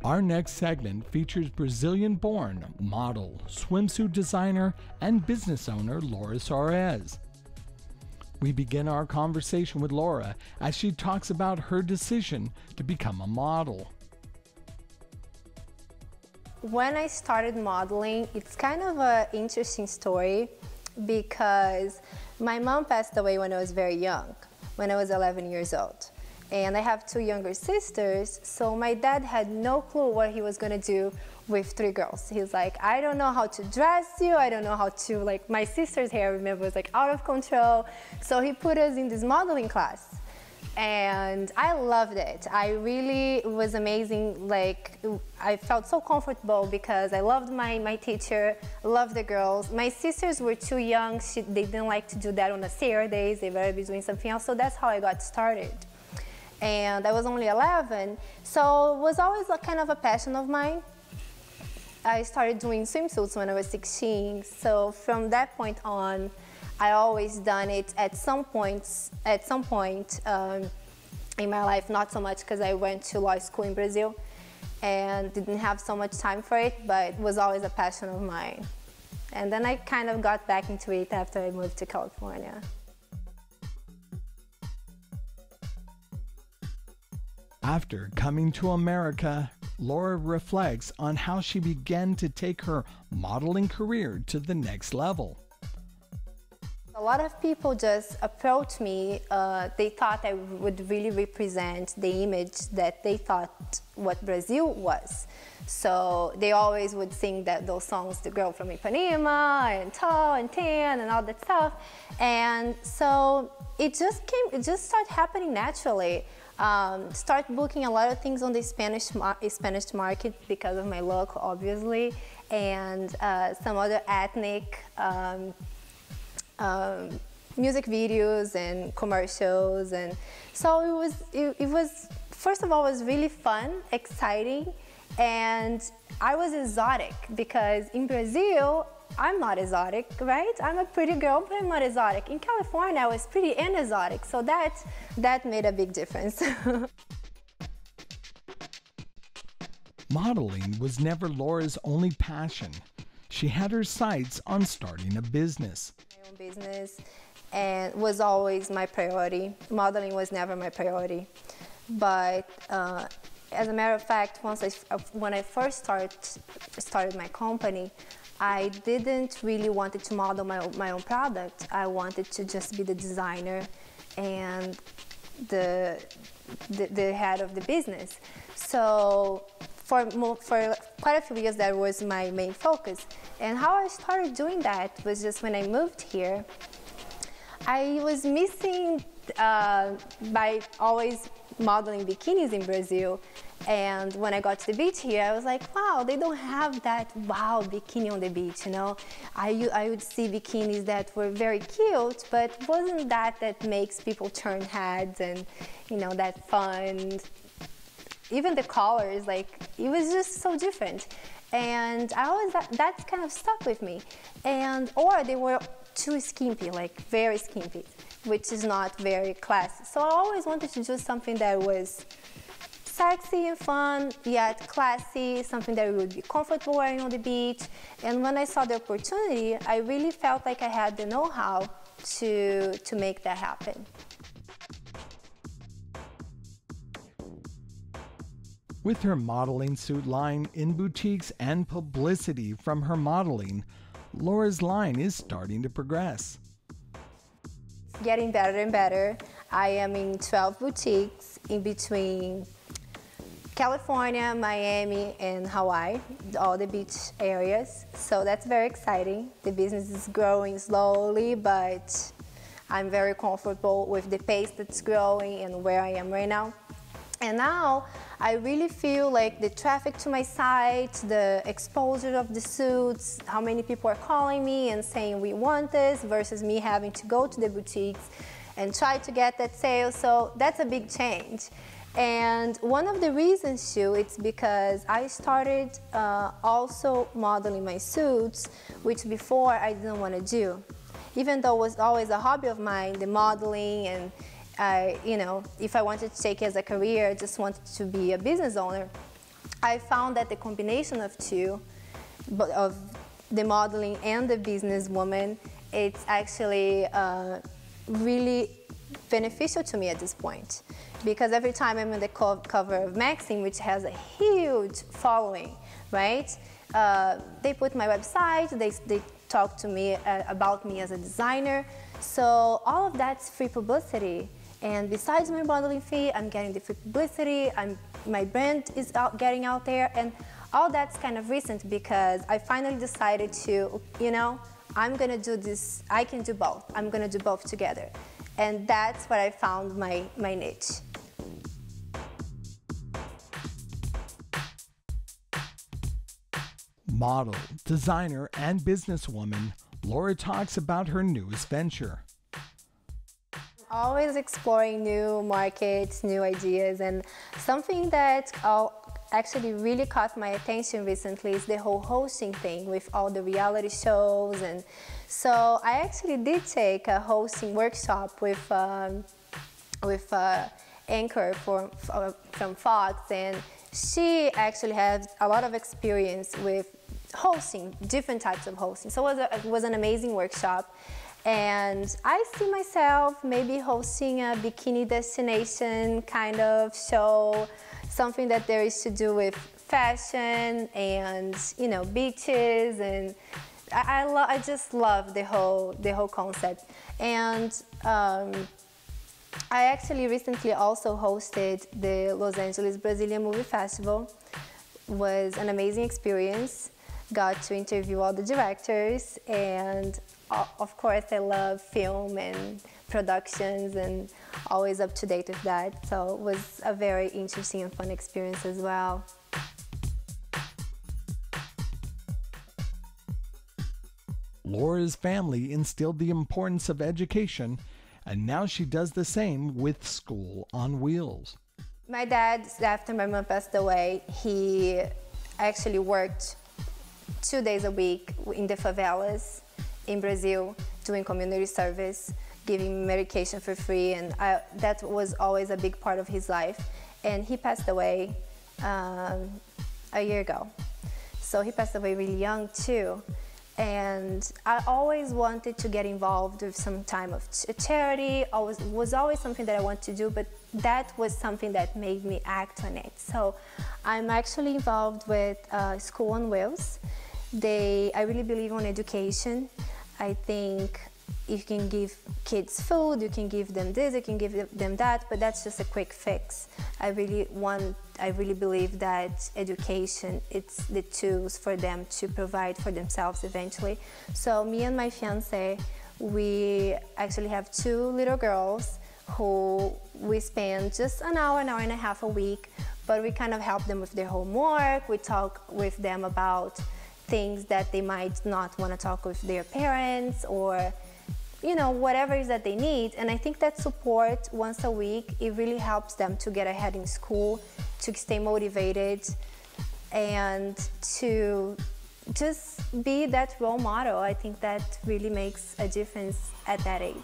Our next segment features Brazilian-born model, swimsuit designer, and business owner Laura Soares. We begin our conversation with Laura as she talks about her decision to become a model. When I started modeling, it's kind of an interesting story because my mom passed away when I was very young, when I was 11 years old. And I have two younger sisters, so my dad had no clue what he was gonna do with three girls. He's like, I don't know how to dress you, I don't know how to, like, my sister's hair, I remember, was like out of control. So he put us in this modeling class. And I loved it. It was amazing. Like, I felt so comfortable because I loved my teacher, loved the girls. My sisters were too young, they didn't like to do that on the Saturdays, they were doing something else, so that's how I got started. And I was only 11, so it was always kind of a passion of mine. I started doing swimsuits when I was 16, so from that point on, I always done it at some point in my life, not so much because I went to law school in Brazil and didn't have so much time for it, but it was always a passion of mine. And then I kind of got back into it after I moved to California. After coming to America, Laura reflects on how she began to take her modeling career to the next level. A lot of people just approached me. They thought I would really represent the image that they thought what Brazil was. So they always would sing those songs, The Girl from Ipanema, and Tall and Tan, and all that stuff. And so it just started happening naturally. Start booking a lot of things on the Spanish market because of my look, obviously, and some other ethnic music videos and commercials. And so it was first of all, it was really fun, exciting, and I was exotic because in Brazil, I'm not exotic, right? I'm a pretty girl, but I'm not exotic. In California, I was pretty and exotic, so that made a big difference. Modeling was never Laura's only passion. She had her sights on starting a business. My own business, and was always my priority. Modeling was never my priority. But as a matter of fact, when I first started my company, I didn't really want to model my own product. I wanted to just be the designer and the head of the business. So for quite a few years, that was my main focus. And how I started doing that was just when I moved here. I was missing by always modeling bikinis in Brazil. And when I got to the beach here, I was like, wow, they don't have that wow bikini on the beach, you know. I would see bikinis that were very cute, but wasn't that makes people turn heads and, you know, that fun. Even the colors, like, it was just so different. And that kind of stuck with me. Or they were too skimpy, like very skimpy, which is not very classy. So I always wanted to do something that was sexy and fun, yet classy, something that we would be comfortable wearing on the beach. And when I saw the opportunity, I really felt like I had the know-how to make that happen. With her modeling suit line in boutiques and publicity from her modeling, Laura's line is starting to progress. It's getting better and better. I am in 12 boutiques in between California, Miami, and Hawaii, all the beach areas. So that's very exciting. The business is growing slowly, but I'm very comfortable with the pace that's growing and where I am right now. And now I really feel like the traffic to my site, the exposure of the suits, how many people are calling me and saying we want this versus me having to go to the boutiques and try to get that sale. So that's a big change. And one of the reasons too, it's because I started also modeling my suits, which before I didn't want to do. Even though it was always a hobby of mine, the modeling, and you know, if I wanted to take it as a career, I just wanted to be a business owner. I found that the combination of two, of the modeling and the businesswoman, it's actually really beneficial to me at this point. Because every time I'm on the cover of Maxim, which has a huge following, right? They put my website, they talk to me about me as a designer. So all of that's free publicity. And besides my modeling fee, I'm getting the free publicity, my brand is getting out there, and all that's kind of recent because I finally decided to, you know, I'm gonna do this, I can do both. I'm gonna do both together. And that's where I found my niche. Model, designer, and businesswoman, Laura talks about her newest venture. Always exploring new markets, new ideas, and something that actually really caught my attention recently is the whole hosting thing with all the reality shows. And so I actually did take a hosting workshop with anchor from Fox, and she actually has a lot of experience with hosting, different types of hosting. So it was an amazing workshop. And I see myself maybe hosting a bikini destination kind of show, something that there is to do with fashion and, you know, beaches, and I just love the whole concept. And I actually recently also hosted the Los Angeles Brazilian Movie Festival. It was an amazing experience. Got to interview all the directors, and of course I love film and productions and always up to date with that. So it was a very interesting and fun experience as well. Laura's family instilled the importance of education, and now she does the same with School on Wheels. My dad, after my mom passed away, he actually worked 2 days a week in the favelas in Brazil, doing community service, giving medication for free, and that was always a big part of his life. And he passed away a year ago. So he passed away really young too. And I always wanted to get involved with some time of charity. Was always something that I wanted to do, but that was something that made me act on it. So I'm actually involved with School on Wheels. I really believe in education. I think you can give kids food, you can give them this, you can give them that, but that's just a quick fix. I really believe that education, it's the tools for them to provide for themselves eventually. So me and my fiancé, we actually have 2 little girls who we spend just an hour and a half a week, but we kind of help them with their homework. We talk with them about things that they might not want to talk with their parents, or, you know, whatever it is that they need. And I think that support once a week, it really helps them to get ahead in school, to stay motivated, and to just be that role model. I think that really makes a difference at that age.